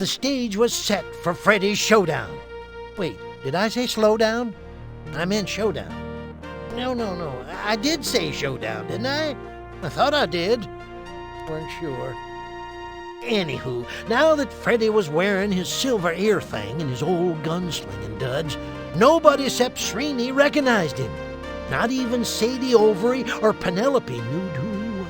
The stage was set for Freddy's Showdown. Wait, did I say slow down? I meant Showdown. No. I did say Showdown, didn't I? I thought I did. Weren't sure. Anywho, now that Freddy was wearing his silver ear thing and his old gunslinging duds, nobody except Srini recognized him. Not even Sadie Overy or Penelope knew who he was.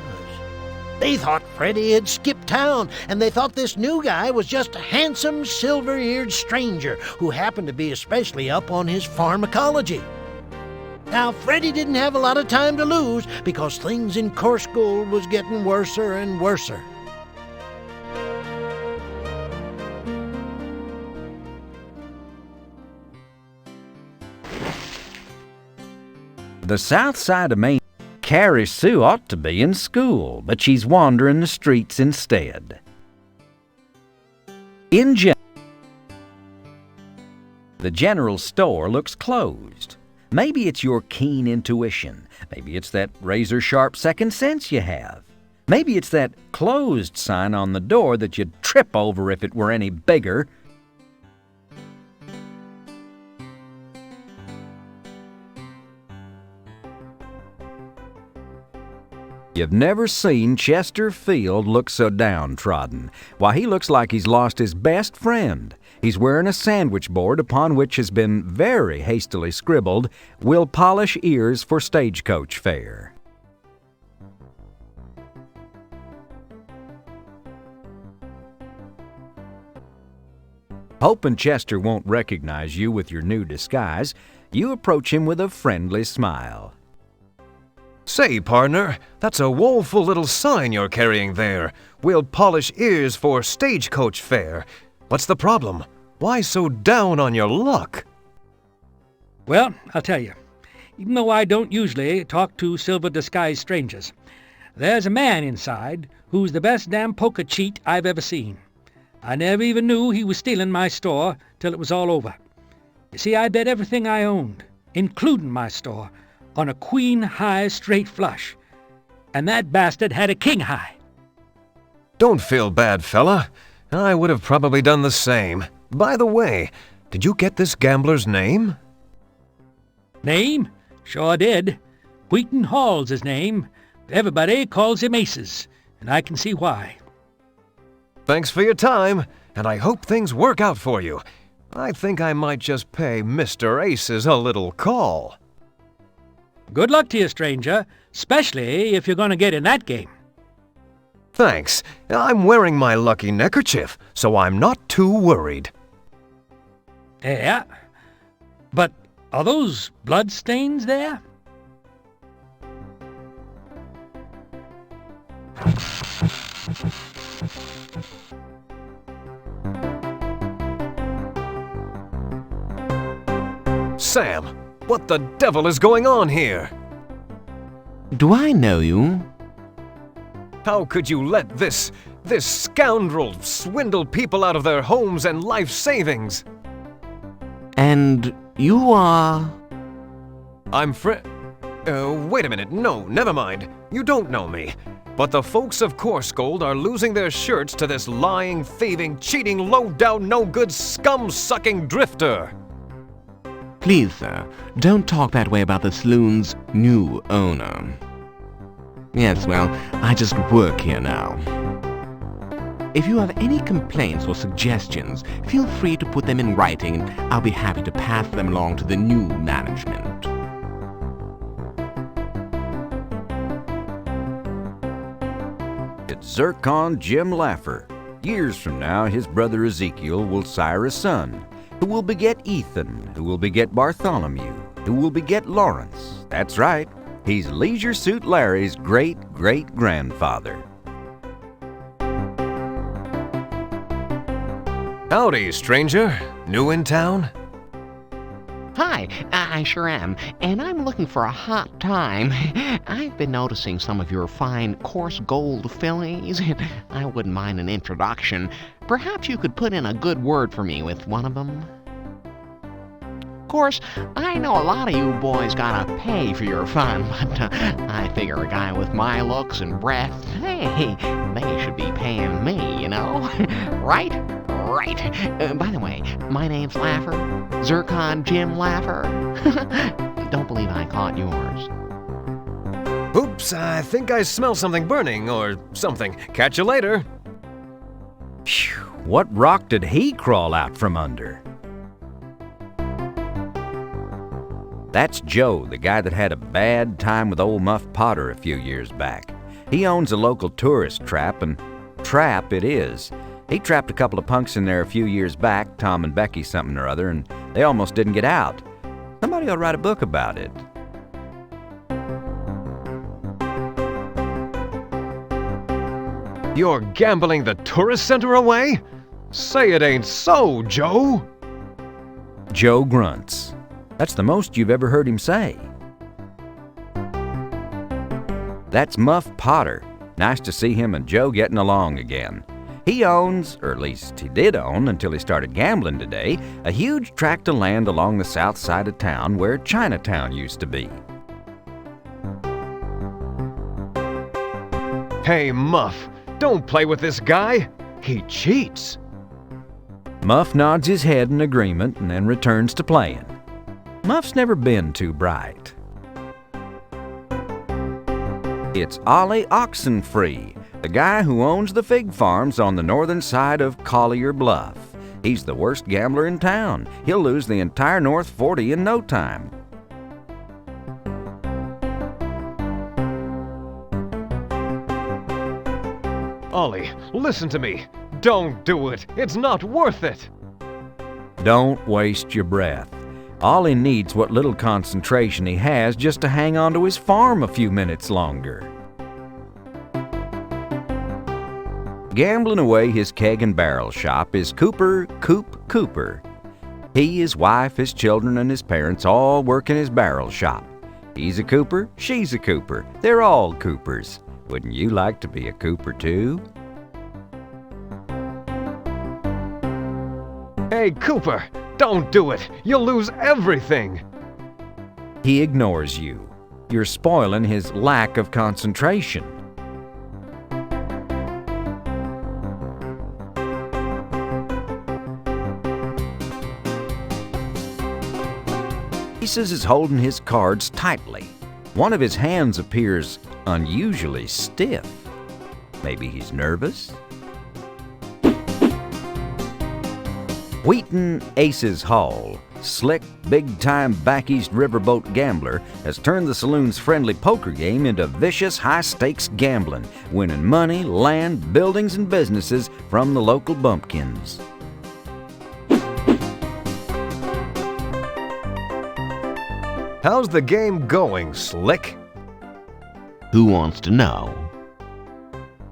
They thought Freddy had skipped town, and they thought this new guy was just a handsome, silver-eared stranger who happened to be especially up on his pharmacology. Now, Freddy didn't have a lot of time to lose because things in Course Gold was getting worser and worser. The south side of Maine. Carrie Sue ought to be in school, but she's wandering the streets instead. The general store looks closed. Maybe it's your keen intuition. Maybe it's that razor-sharp second sense you have. Maybe it's that closed sign on the door that you'd trip over if it were any bigger. You've never seen Chester Field look so downtrodden. Why, he looks like he's lost his best friend. He's wearing a sandwich board upon which has been very hastily scribbled, "We'll polish ears for stagecoach fare." Hoping Chester won't recognize you with your new disguise, you approach him with a friendly smile. Say, partner, that's a woeful little sign you're carrying there. "We'll polish ears for stagecoach fare." What's the problem? Why so down on your luck? Well, I'll tell you. Even though I don't usually talk to silver-disguised strangers, there's a man inside who's the best damn poker cheat I've ever seen. I never even knew he was stealing my store till it was all over. You see, I bet everything I owned, including my store, on a queen-high straight flush. And that bastard had a king-high. Don't feel bad, fella. I would have probably done the same. By the way, did you get this gambler's name? Name? Sure did. Wheaton Hall's his name. Everybody calls him Aces, and I can see why. Thanks for your time, and I hope things work out for you. I think I might just pay Mr. Aces a little call. Good luck to you, stranger, especially if you're going to get in that game. Thanks. I'm wearing my lucky neckerchief, so I'm not too worried. Yeah, but are those blood stains there? Sam, what the devil is going on here? Do I know you? How could you let this scoundrel swindle people out of their homes and life savings? And you are... I'm wait a minute. No, never mind. You don't know me. But the folks of Course Gold are losing their shirts to this lying, thieving, cheating, low-down, no-good, scum-sucking drifter. Please, sir, don't talk that way about the saloon's new owner. Yes, well, I just work here now. If you have any complaints or suggestions, feel free to put them in writing, and I'll be happy to pass them along to the new management. It's Zircon Jim Laffer. Years from now, his brother Ezekiel will sire a son, who will beget Ethan, who will beget Bartholomew, who will beget Lawrence. That's right, he's Leisure Suit Larry's great-great-grandfather. Howdy, stranger. New in town? Hi, I sure am, and I'm looking for a hot time. I've been noticing some of your fine coarse gold fillies. I wouldn't mind an introduction. Perhaps you could put in a good word for me with one of them. Of course, I know a lot of you boys gotta pay for your fun, but I figure a guy with my looks and breath, hey, they should be paying me, you know? Right? great. By the way, my name's Laffer. Zircon Jim Laffer. Don't believe I caught yours. Oops, I think I smell something burning or something. Catch you later. Phew, what rock did he crawl out from under? That's Joe, the guy that had a bad time with old Muff Potter a few years back. He owns a local tourist trap, and trap it is. He trapped a couple of punks in there a few years back, Tom and Becky something or other, and they almost didn't get out. Somebody ought to write a book about it. You're gambling the tourist center away? Say it ain't so, Joe. Joe grunts. That's the most you've ever heard him say. That's Muff Potter. Nice to see him and Joe getting along again. He owns, or at least he did own until he started gambling today, a huge tract of land along the south side of town where Chinatown used to be. Hey, Muff, don't play with this guy. He cheats. Muff nods his head in agreement and then returns to playing. Muff's never been too bright. It's Ollie Oxenfree, the guy who owns the fig farms on the northern side of Collier Bluff. He's the worst gambler in town. He'll lose the entire North 40 in no time. Ollie, listen to me. Don't do it. It's not worth it. Don't waste your breath. Ollie needs what little concentration he has just to hang on to his farm a few minutes longer. Gambling away his keg and barrel shop is Cooper Coop Cooper. He, his wife, his children, and his parents all work in his barrel shop. He's a Cooper, she's a Cooper. They're all Coopers. Wouldn't you like to be a Cooper too? Hey, Cooper, don't do it. You'll lose everything. He ignores you. You're spoiling his lack of concentration. Pieces is holding his cards tightly. One of his hands appears unusually stiff. Maybe he's nervous? Wheaton Aces Hall, slick, big-time back-east riverboat gambler, has turned the saloon's friendly poker game into vicious, high-stakes gambling, winning money, land, buildings, and businesses from the local bumpkins. How's the game going, Slick? Who wants to know?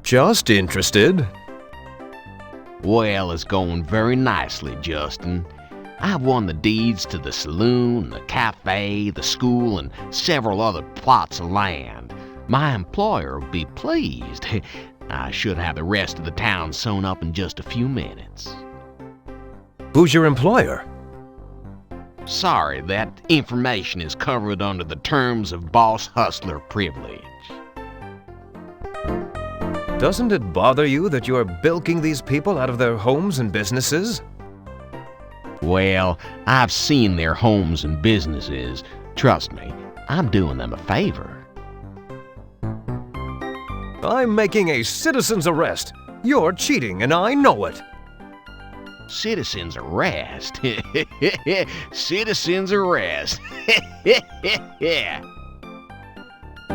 Just interested. Well, it's going very nicely, Justin. I've won the deeds to the saloon, the cafe, the school, and several other plots of land. My employer will be pleased. I should have the rest of the town sewn up in just a few minutes. Who's your employer? Sorry, that information is covered under the terms of boss hustler privilege. Doesn't it bother you that you're bilking these people out of their homes and businesses? Well, I've seen their homes and businesses. Trust me, I'm doing them a favor. I'm making a citizen's arrest. You're cheating, and I know it. Citizen's arrest? Citizen's arrest.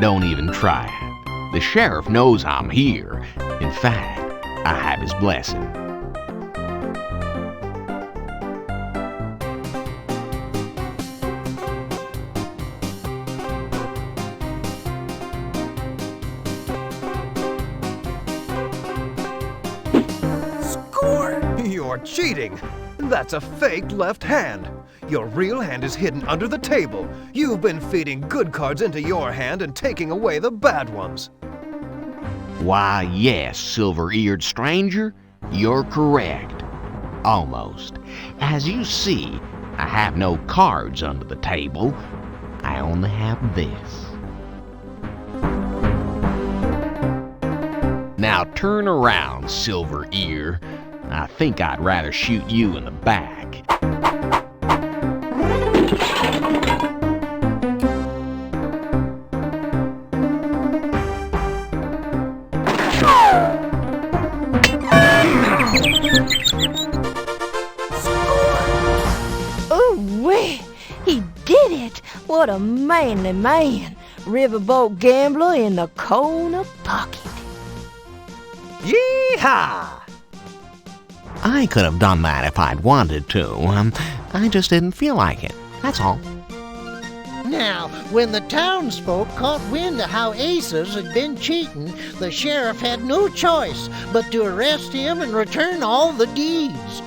Don't even try it. The sheriff knows I'm here. In fact, I have his blessing. Score! You're cheating. That's a fake left hand. Your real hand is hidden under the table. You've been feeding good cards into your hand and taking away the bad ones. Why, yes, silver-eared stranger, you're correct. Almost. As you see, I have no cards under the table. I only have this. Now turn around, Silver Ear. I think I'd rather shoot you in the back. Ooh-wee! He did it! What a manly man! Riverboat gambler in the corner pocket. Yee-haw! I could have done that if I'd wanted to. I just didn't feel like it. That's all. Now, when the townsfolk caught wind of how Aces had been cheating, the sheriff had no choice but to arrest him and return all the deeds.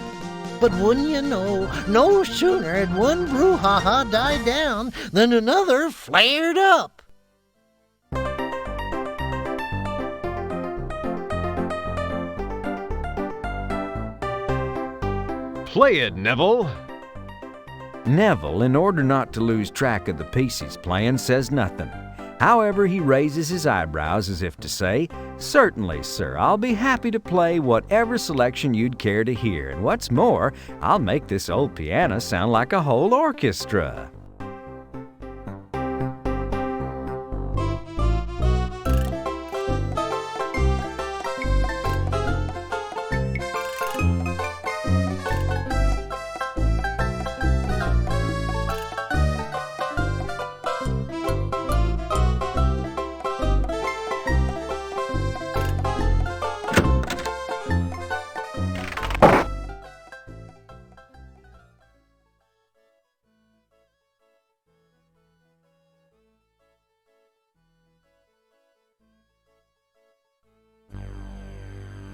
But wouldn't you know, no sooner had one brouhaha died down than another flared up. Play it, Neville. Neville, in order not to lose track of the piece he's playing, says nothing. However, he raises his eyebrows as if to say, "Certainly, sir, I'll be happy to play whatever selection you'd care to hear, and what's more, I'll make this old piano sound like a whole orchestra."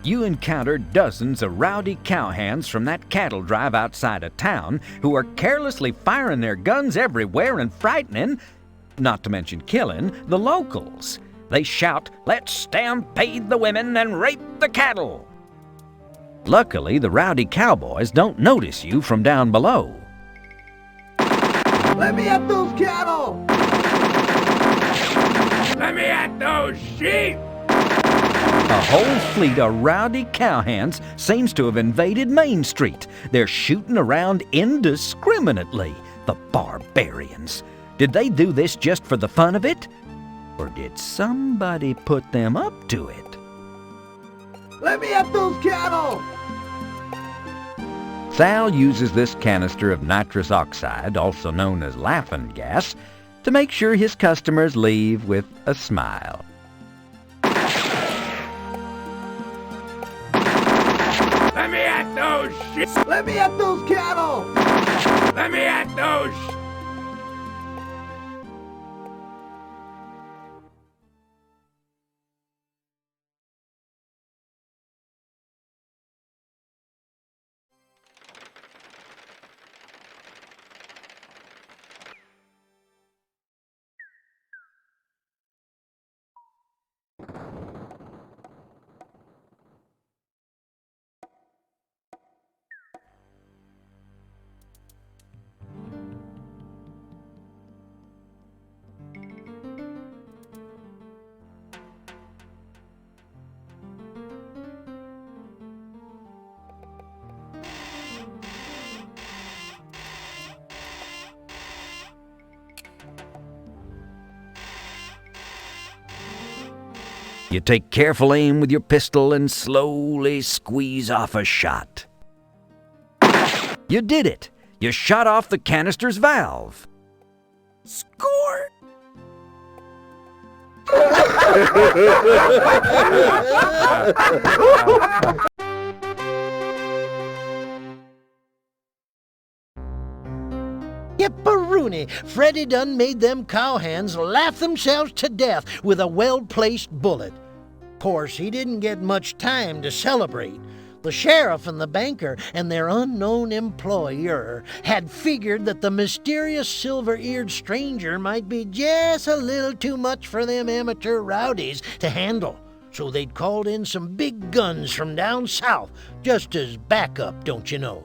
You encounter dozens of rowdy cowhands from that cattle drive outside of town who are carelessly firing their guns everywhere and frightening, not to mention killing, the locals. They shout, "Let's stampede the women and rape the cattle." Luckily, the rowdy cowboys don't notice you from down below. Let me at those cattle! Let me at those sheep! A whole fleet of rowdy cowhands seems to have invaded Main Street. They're shooting around indiscriminately. The barbarians. Did they do this just for the fun of it? Or did somebody put them up to it? Let me at those cattle! Sal uses this canister of nitrous oxide, also known as laughing gas, to make sure his customers leave with a smile. Let me at those sheep! Let me at those cattle! Let me at those You take careful aim with your pistol and slowly squeeze off a shot. You did it! You shot off the canister's valve. Score! Yipperoonie, Freddy done made them cowhands laugh themselves to death with a well-placed bullet. Course, he didn't get much time to celebrate. The sheriff and the banker and their unknown employer had figured that the mysterious silver-eared stranger might be just a little too much for them amateur rowdies to handle. So they'd called in some big guns from down south, just as backup, don't you know.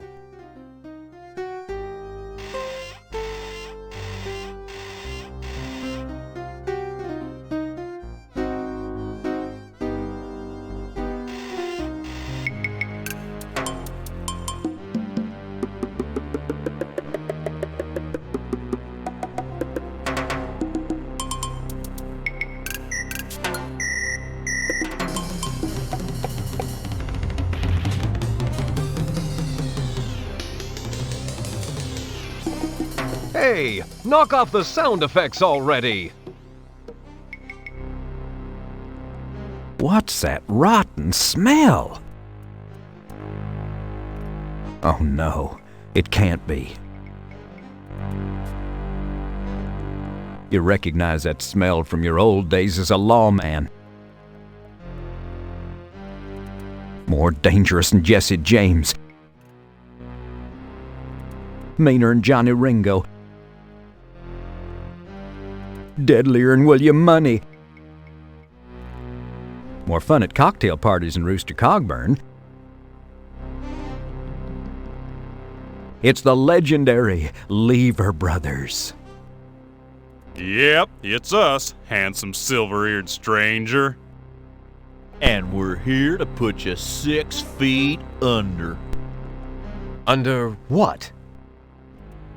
Hey, knock off the sound effects already! What's that rotten smell? Oh no, it can't be. You recognize that smell from your old days as a lawman. More dangerous than Jesse James. Meaner than Johnny Ringo. Deadlier than William Money. More fun at cocktail parties than Rooster Cogburn. It's the legendary Lever Brothers. Yep, it's us, handsome silver-eared stranger. And we're here to put you 6 feet under. Under what?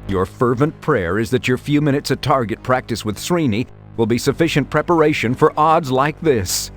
Your fervent prayer is that your few minutes of target practice with Srini will be sufficient preparation for odds like this.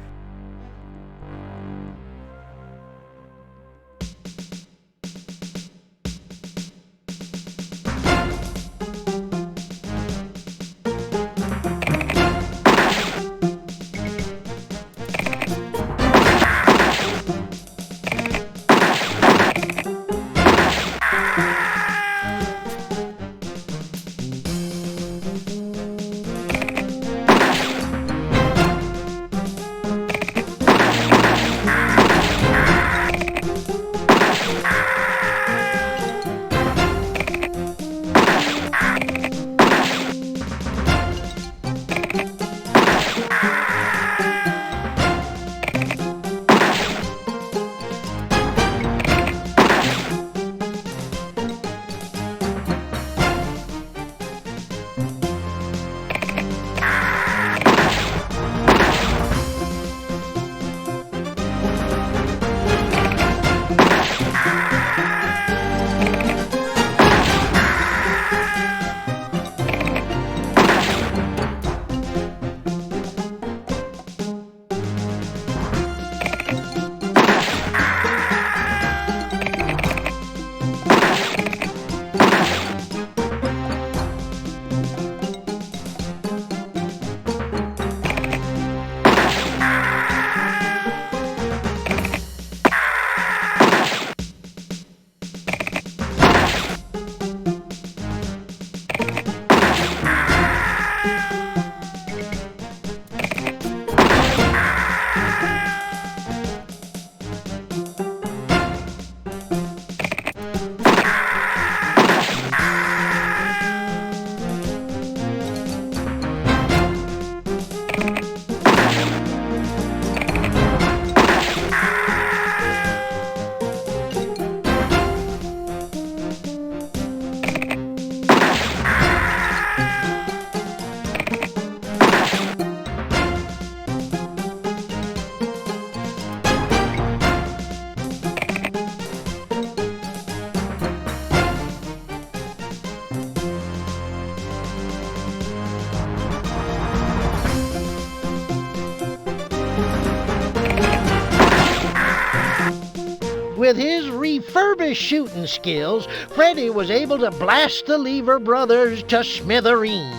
With his refurbished shooting skills, Freddy was able to blast the Lever Brothers to smithereens.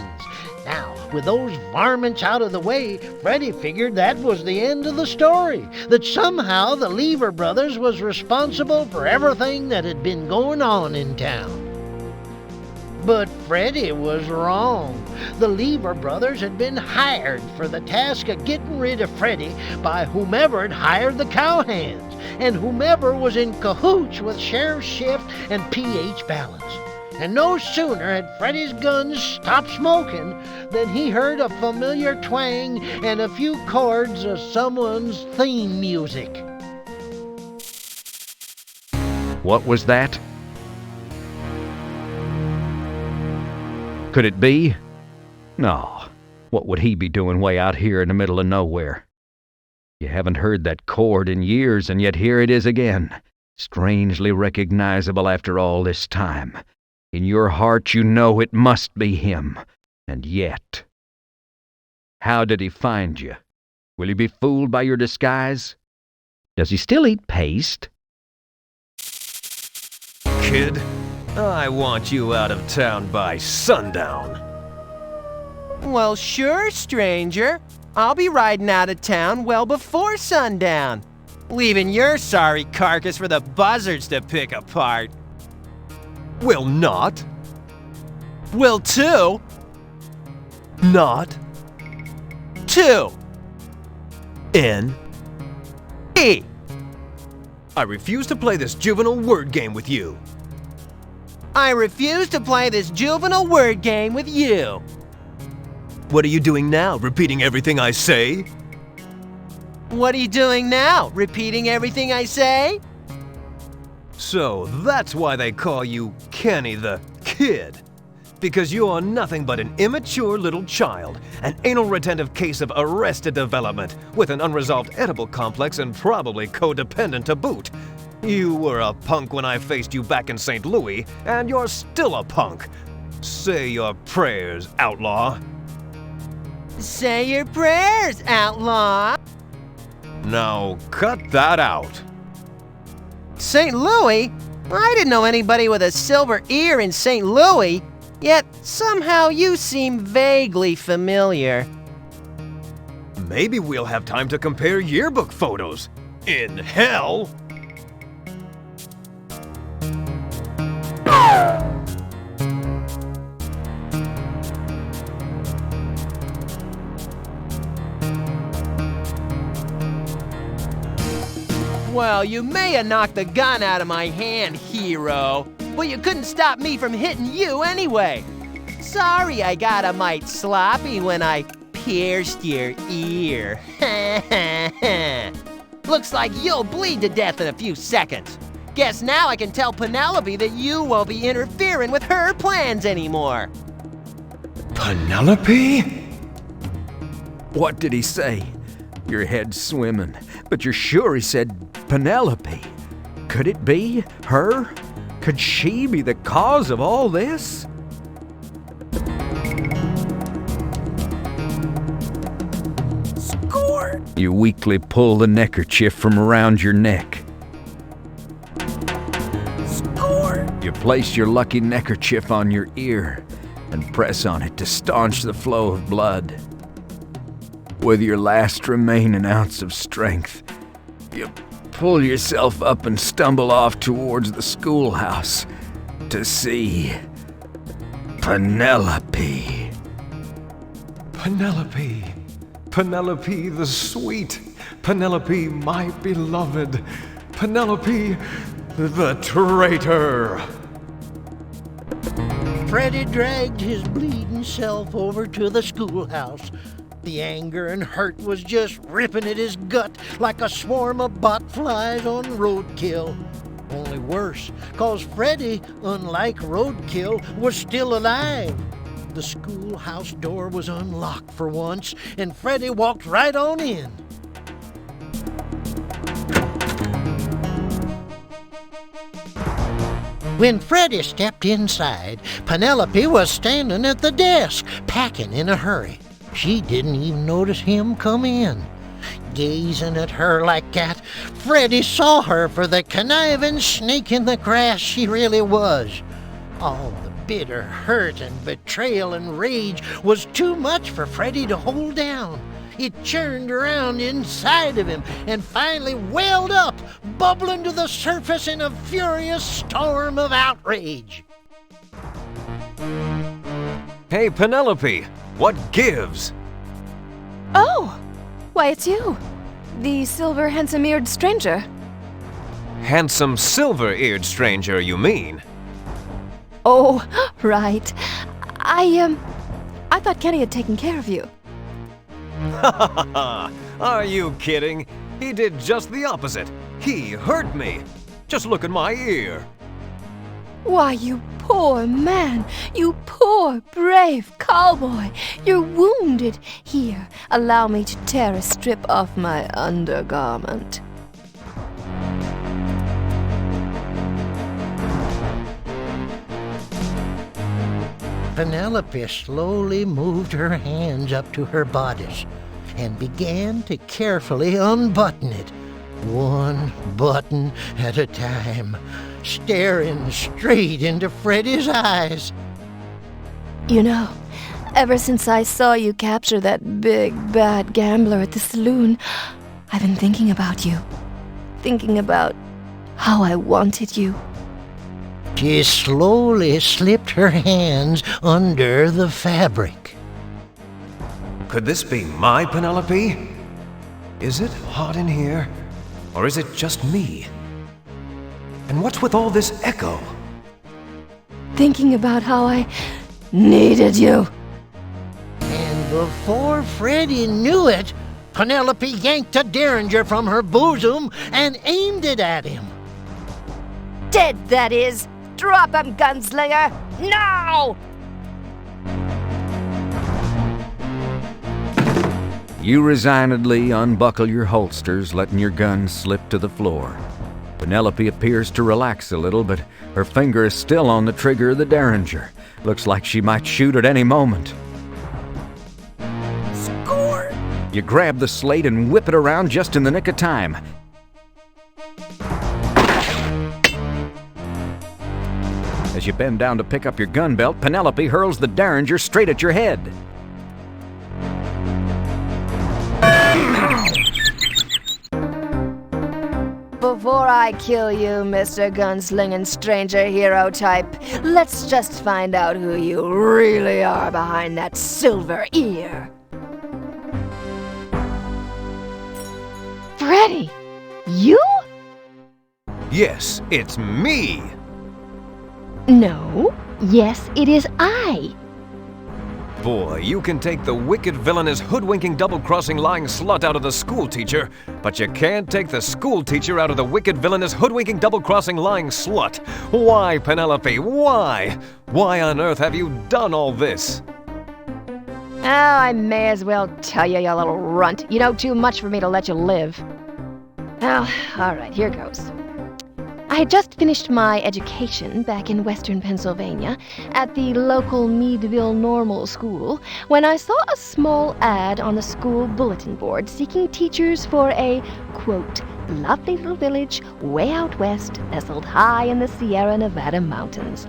Now, with those varmints out of the way, Freddy figured that was the end of the story, that somehow the Lever Brothers was responsible for everything that had been going on in town. But Freddy was wrong. The Lever Brothers had been hired for the task of getting rid of Freddy by whomever had hired the cowhands, and whomever was in cahoots with Sheriff Shift and P.H. Balance. And no sooner had Freddy's guns stopped smoking than he heard a familiar twang and a few chords of someone's theme music. What was that? Could it be? No. What would he be doing way out here in the middle of nowhere? You haven't heard that chord in years, and yet here it is again, strangely recognizable after all this time. In your heart you know it must be him, and yet. How did he find you? Will you be fooled by your disguise? Does he still eat paste? Kid, I want you out of town by sundown. Well, sure, stranger. I'll be riding out of town well before sundown, leaving your sorry carcass for the buzzards to pick apart. Will not. Will too. Not. Two. N-E. I refuse to play this juvenile word game with you. I refuse to play this juvenile word game with you. What are you doing now, repeating everything I say? What are you doing now, repeating everything I say? So that's why they call you Kenny the Kid. Because you're nothing but an immature little child, an anal retentive case of arrested development, with an unresolved edible complex and probably codependent to boot. You were a punk when I faced you back in St. Louis, and you're still a punk. Say your prayers, outlaw. Say your prayers, outlaw. Now cut that out. St. Louis? I didn't know anybody with a silver ear in St. Louis, yet somehow you seem vaguely familiar. Maybe we'll have time to compare yearbook photos. In hell! Well, you may have knocked the gun out of my hand, hero, but you couldn't stop me from hitting you anyway. Sorry I got a mite sloppy when I pierced your ear. Looks like you'll bleed to death in a few seconds. Guess now I can tell Penelope that you won't be interfering with her plans anymore. Penelope? What did he say? Your head's swimming, but you're sure he said Penelope. Could it be her? Could she be the cause of all this? Score! You weakly pull the neckerchief from around your neck. Score! You place your lucky neckerchief on your ear and press on it to staunch the flow of blood. With your last remaining ounce of strength, you pull yourself up and stumble off towards the schoolhouse to see Penelope. Penelope. Penelope the sweet. Penelope my beloved. Penelope the traitor. Freddy dragged his bleeding self over to the schoolhouse. The anger and hurt was just ripping at his gut like a swarm of botflies on roadkill. Only worse, 'cause Freddy, unlike roadkill, was still alive. The schoolhouse door was unlocked for once, and Freddy walked right on in. When Freddy stepped inside, Penelope was standing at the desk, packing in a hurry. She didn't even notice him come in. Gazing at her like that, Freddy saw her for the conniving snake in the grass she really was. All the bitter hurt and betrayal and rage was too much for Freddy to hold down. It churned around inside of him and finally welled up, bubbling to the surface in a furious storm of outrage. Hey, Penelope, what gives? Oh, why, it's you. The silver handsome-eared stranger. Handsome silver-eared stranger, you mean? Oh, right. I thought Kenny had taken care of you. Ha ha ha! Are you kidding? He did just the opposite. He hurt me. Just look at my ear. Why, you poor man, you poor, brave cowboy. You're wounded. Here, allow me to tear a strip off my undergarment. Penelope slowly moved her hands up to her bodice and began to carefully unbutton it, one button at a time. staring straight into Freddy's eyes. You know, ever since I saw you capture that big, bad gambler at the saloon, I've been thinking about you. Thinking about how I wanted you. She slowly slipped her hands under the fabric. Could this be my Penelope? Is it hot in here? Or is it just me? And what's with all this echo? Thinking about how I needed you. And before Freddy knew it, Penelope yanked a derringer from her bosom and aimed it at him. Dead, that is. Drop him, gunslinger! Now! You resignedly unbuckle your holsters, letting your gun slip to the floor. Penelope appears to relax a little, but her finger is still on the trigger of the derringer. Looks like she might shoot at any moment. Score! You grab the slate and whip it around just in the nick of time. As you bend down to pick up your gun belt, Penelope hurls the derringer straight at your head. Before I kill you, Mr. Gunslinging Stranger Hero type, let's just find out who you really are behind that silver ear. Freddy! You? Yes, it's me! No. Yes, it is I. Boy, you can take the wicked, villainous, hoodwinking, double-crossing, lying slut out of the schoolteacher, but you can't take the schoolteacher out of the wicked, villainous, hoodwinking, double-crossing, lying slut. Why, Penelope, why? Why on earth have you done all this? Oh, I may as well tell you, you little runt. You know too much for me to let you live. Oh, all right, here goes. I had just finished my education back in western Pennsylvania at the local Meadville Normal School when I saw a small ad on the school bulletin board seeking teachers for a, quote, lovely little village way out west nestled high in the Sierra Nevada mountains.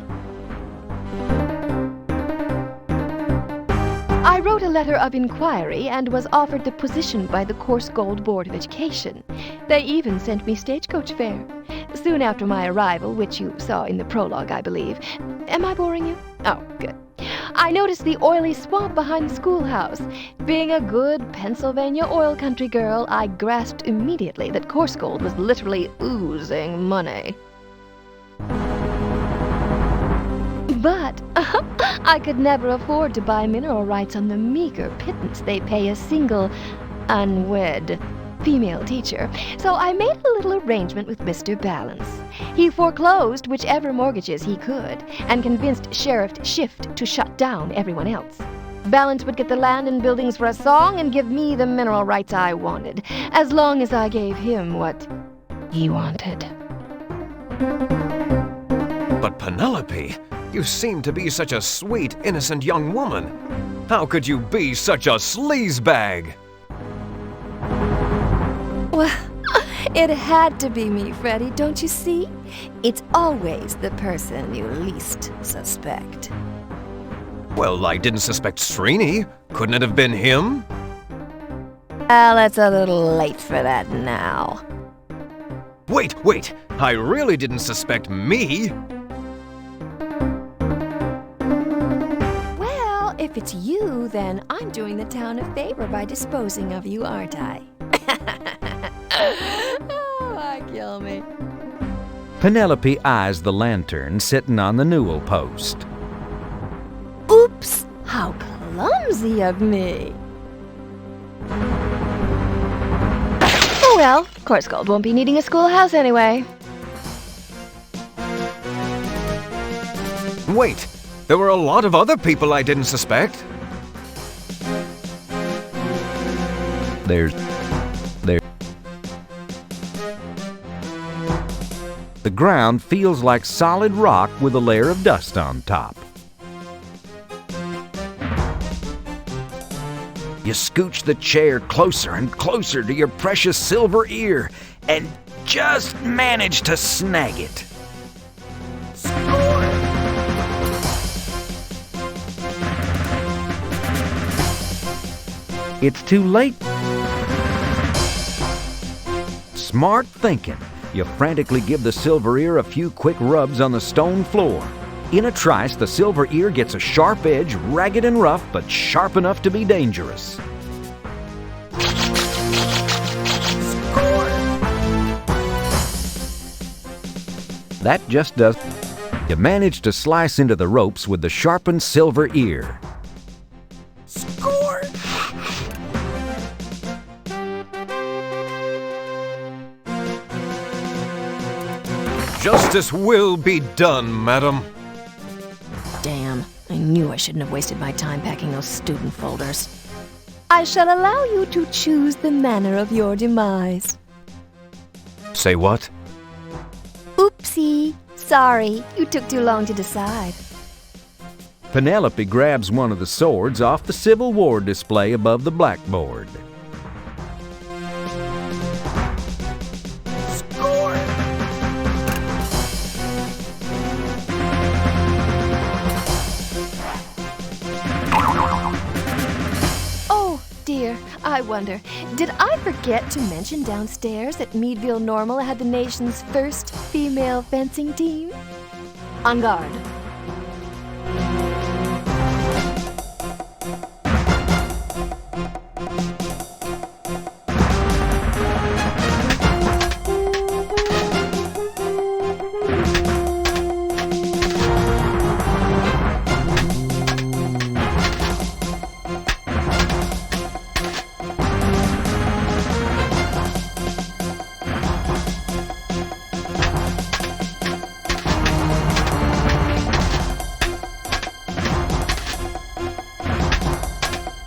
I wrote a letter of inquiry and was offered the position by the Course Gold Board of Education. They even sent me stagecoach fare. Soon after my arrival, which you saw in the prologue, I believe. Am I boring you? Oh, good. I noticed the oily swamp behind the schoolhouse. Being a good Pennsylvania oil country girl, I grasped immediately that Course Gold was literally oozing money. But I could never afford to buy mineral rights on the meager pittance they pay a single, unwed female teacher, so I made a little arrangement with Mr. Balance. He foreclosed whichever mortgages he could, and convinced Sheriff Shift to shut down everyone else. Balance would get the land and buildings for a song and give me the mineral rights I wanted, as long as I gave him what he wanted. But Penelope, you seem to be such a sweet, innocent young woman. How could you be such a sleazebag? Well, it had to be me, Freddy, don't you see? It's always the person you least suspect. Well, I didn't suspect Srini. Couldn't it have been him? Well, it's a little late for that now. Wait! I really didn't suspect me! Well, if it's you, then I'm doing the town a favor by disposing of you, aren't I? Oh, kill me. Penelope eyes the lantern sitting on the newel post. Oops! How clumsy of me! Oh well, Course Gold won't be needing a schoolhouse anyway. Wait, there were a lot of other people I didn't suspect. The ground feels like solid rock with a layer of dust on top. You scooch the chair closer and closer to your precious silver ear and just manage to snag it. It's too late. Smart thinking. You frantically give the silver ear a few quick rubs on the stone floor. In a trice, the silver ear gets a sharp edge, ragged and rough, but sharp enough to be dangerous. That just does. You manage to slice into the ropes with the sharpened silver ear. Score! Justice will be done, madam. Damn, I knew I shouldn't have wasted my time packing those student folders. I shall allow you to choose the manner of your demise. Say what? Oopsie. Sorry, you took too long to decide. Penelope grabs one of the swords off the Civil War display above the blackboard. Oh, dear, I wonder, did I forget to mention downstairs that Meadville Normal had the nation's first female fencing team? On guard.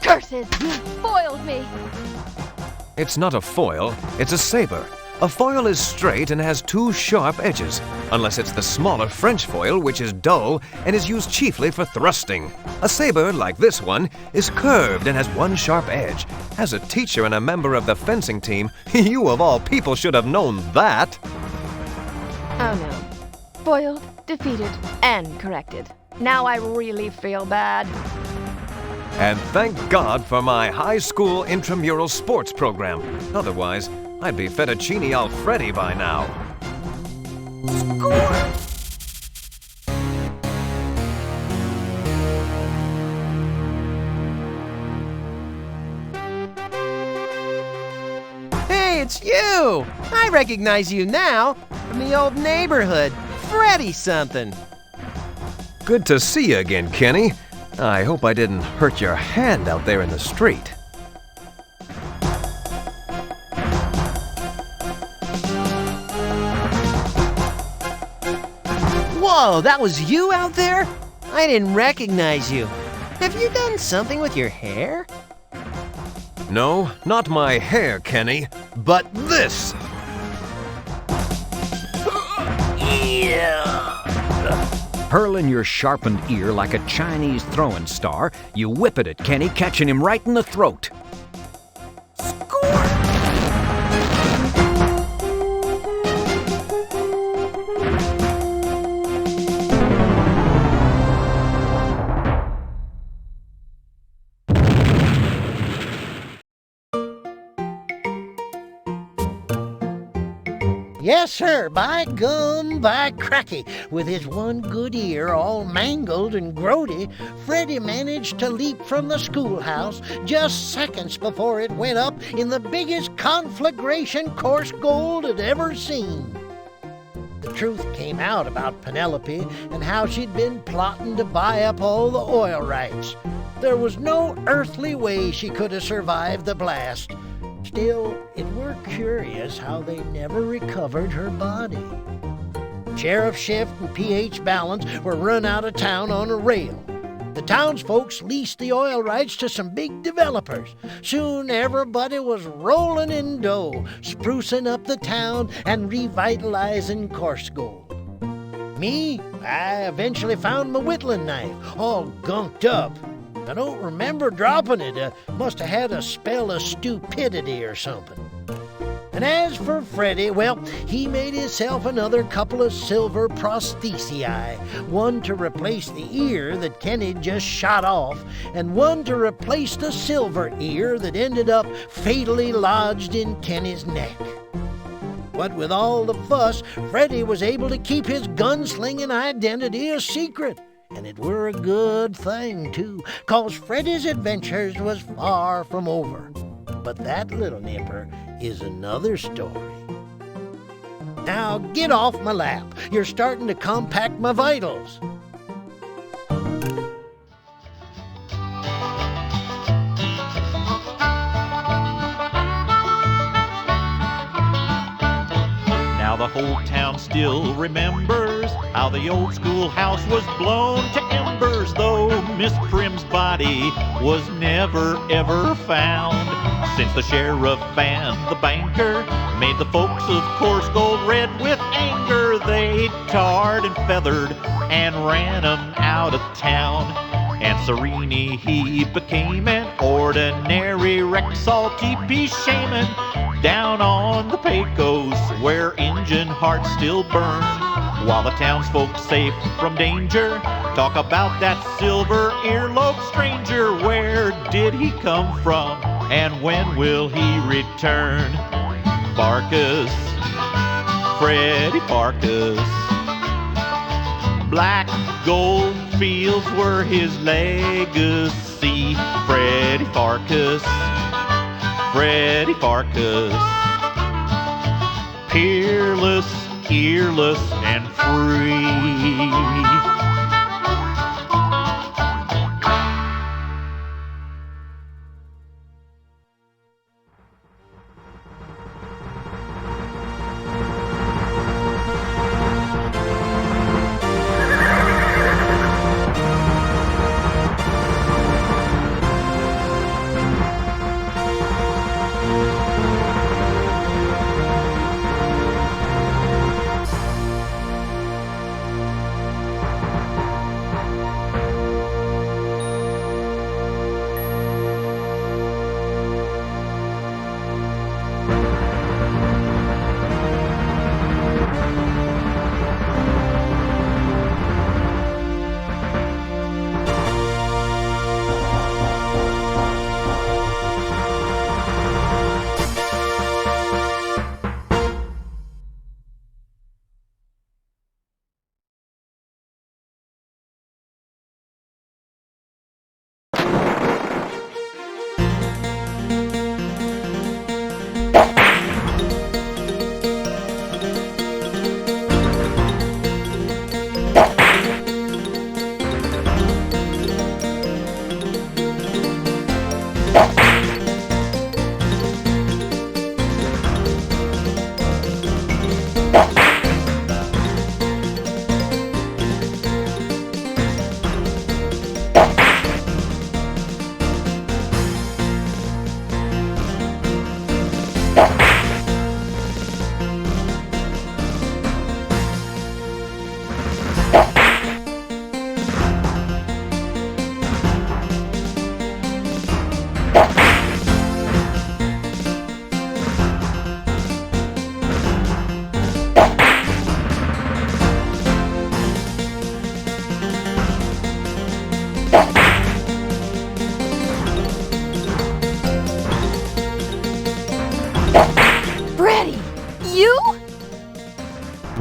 Curses! You foiled me! It's not a foil, it's a saber. A foil is straight and has two sharp edges, unless it's the smaller French foil, which is dull and is used chiefly for thrusting. A saber, like this one, is curved and has one sharp edge. As a teacher and a member of the fencing team, you of all people should have known that. Oh no. Foiled, defeated, and corrected. Now I really feel bad. And thank God for my high school intramural sports program. Otherwise, I'd be fettuccine Alfredo by now. Score! Hey, it's you! I recognize you now from the old neighborhood. Freddy something. Good to see you again, Kenny. I hope I didn't hurt your hand out there in the street. Whoa, that was you out there? I didn't recognize you. Have you done something with your hair? No, not my hair, Kenny, but this! Hurling your sharpened ear like a Chinese throwing star, you whip it at Kenny, catching him right in the throat. Yes, sir, by gum, by cracky. With his one good ear all mangled and grody, Freddy managed to leap from the schoolhouse just seconds before it went up in the biggest conflagration coarse gold had ever seen. The truth came out about Penelope and how she'd been plotting to buy up all the oil rights. There was no earthly way she could have survived the blast. Still, it were curious how they never recovered her body. Sheriff Shift and P.H. Balance were run out of town on a rail. The townsfolk leased the oil rights to some big developers. Soon everybody was rolling in dough, sprucing up the town and revitalizing coarse gold. Me, I eventually found my whittling knife, all gunked up. I don't remember dropping it. Must have had a spell of stupidity or something. And as for Freddy, well, he made himself another couple of silver prosthesii, one to replace the ear that Kenny just shot off, and one to replace the silver ear that ended up fatally lodged in Kenny's neck. But with all the fuss, Freddy was able to keep his gunslinging identity a secret. And it were a good thing, too, 'cause Freddy's adventures was far from over. But that little nipper is another story. Now get off my lap. You're starting to compact my vitals. Now the whole town still remembers how the old schoolhouse was blown to embers, though Miss Prim's body was never ever found. Since the sheriff and the banker made the folks of Coarse Gold red with anger, they tarred and feathered and ran 'em out of town. And Serini, he became an ordinary Rexall TP shaman down on the Pecos, where Injun hearts still burn. While the townsfolk, safe from danger, talk about that silver earlobe stranger. Where did he come from, and when will he return? Pharkas, Freddy Pharkas. Black gold fields were his legacy. Freddy Pharkas, Freddy Pharkas. Peerless, earless, and free.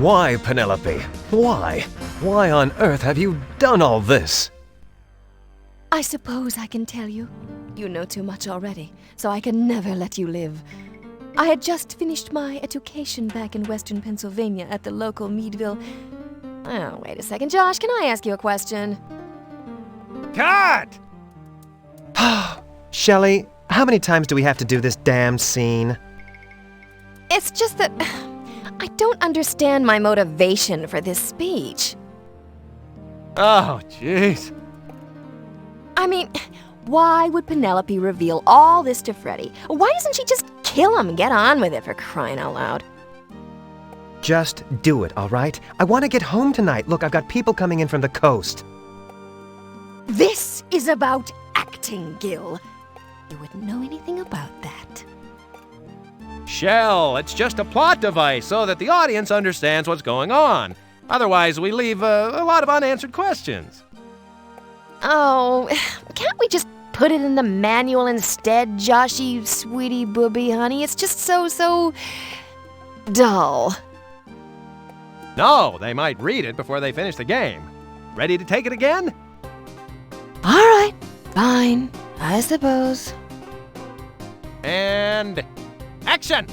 Why, Penelope? Why? Why on earth have you done all this? I suppose I can tell you. You know too much already, so I can never let you live. I had just finished my education back in western Pennsylvania at the local Meadville. Oh, wait a second, Josh, can I ask you a question? Cut! Shelley, how many times do we have to do this damn scene? It's just that I don't understand my motivation for this speech. Oh, jeez. I mean, why would Penelope reveal all this to Freddy? Why doesn't she just kill him and get on with it, for crying out loud? Just do it, all right? I want to get home tonight. Look, I've got people coming in from the coast. This is about acting, Gil. You wouldn't know anything about that. Shell, it's just a plot device so that the audience understands what's going on. Otherwise, we leave a lot of unanswered questions. Oh, can't we just put it in the manual instead, Joshy, sweetie, booby, honey? It's just so dull. No, they might read it before they finish the game. Ready to take it again? All right, fine, I suppose. And action!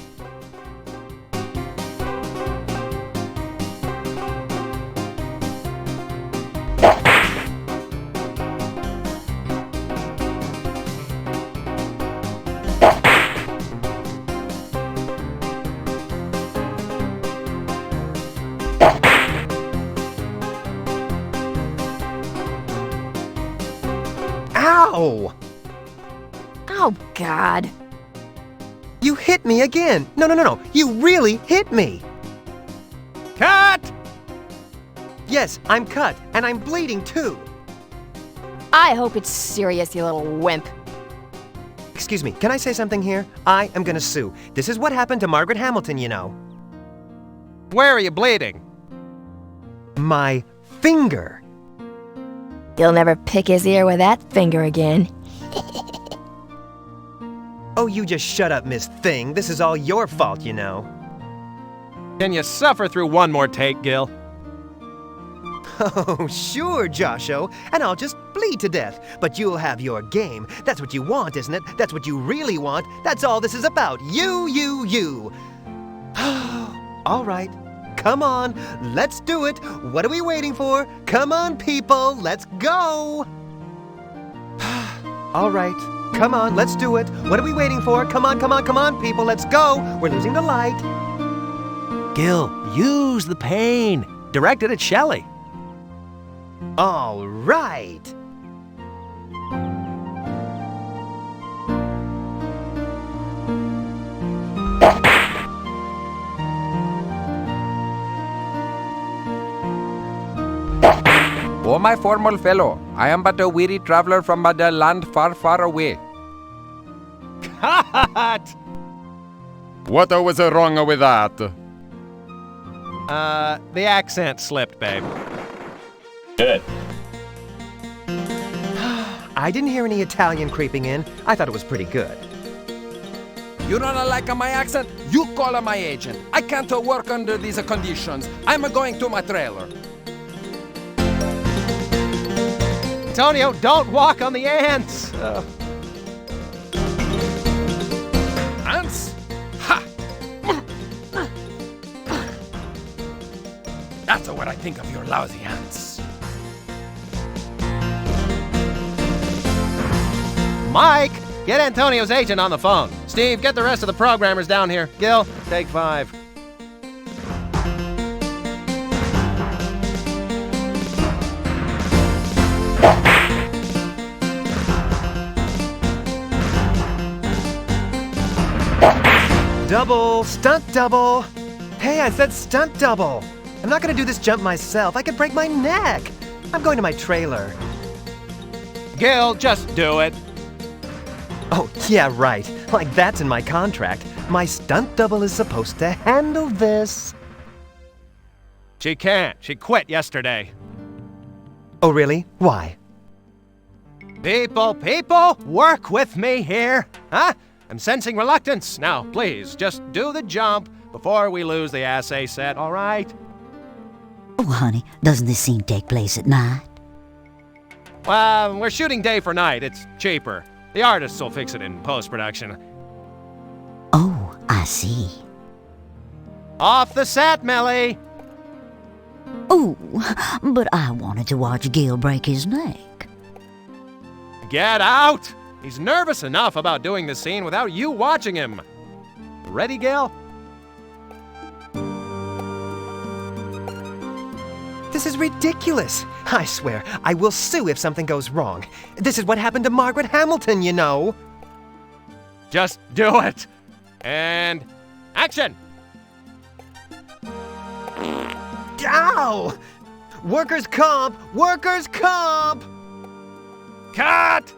Ow! Oh, God. You hit me again. No. You really hit me. Cut! Yes, I'm cut, and I'm bleeding too. I hope it's serious, you little wimp. Excuse me, can I say something here? I am gonna sue. This is what happened to Margaret Hamilton, you know. Where are you bleeding? My finger. You'll never pick his ear with that finger again. Oh, you just shut up, Miss Thing. This is all your fault, you know. Can you suffer through one more take, Gil? Oh, sure, Josho, and I'll just bleed to death. But you'll have your game. That's what you want, isn't it? That's what you really want. That's all this is about. You. All right. Come on, let's do it. What are we waiting for? Come on, people, let's go. All right, come on, let's do it. What are we waiting for? Come on, people, let's go. We're losing the light. Gil, use the pain. Directed at Shelley. All right. O my formal fellow, I am but a weary traveler from a land far, far away. Cut! What was wrong with that? The accent slipped, babe. Good. I didn't hear any Italian creeping in. I thought it was pretty good. You don't like my accent? You call my agent. I can't work under these conditions. I'm going to my trailer. Antonio, don't walk on the ants! Ants? Ha! That's what I think of your lousy ants. Mike, get Antonio's agent on the phone. Steve, get the rest of the programmers down here. Gil, take 5. Double, stunt double. Hey, I said stunt double. I'm not gonna do this jump myself. I could break my neck. I'm going to my trailer. Gil, just do it. Oh, yeah, right. Like that's in my contract. My stunt double is supposed to handle this. She can't. She quit yesterday. Oh, really? Why? People, work with me here. Huh? I'm sensing reluctance. Now, please, just do the jump before we lose the assay set, all right? Oh, honey, doesn't this scene take place at night? Well, we're shooting day for night. It's cheaper. The artists will fix it in post-production. Oh, I see. Off the set, Millie! Oh, but I wanted to watch Gil break his neck. Get out! He's nervous enough about doing this scene without you watching him. Ready, Gil? This is ridiculous. I swear, I will sue if something goes wrong. This is what happened to Margaret Hamilton, you know. Just do it. And action! Ow! Workers' comp! Workers' comp! Cut!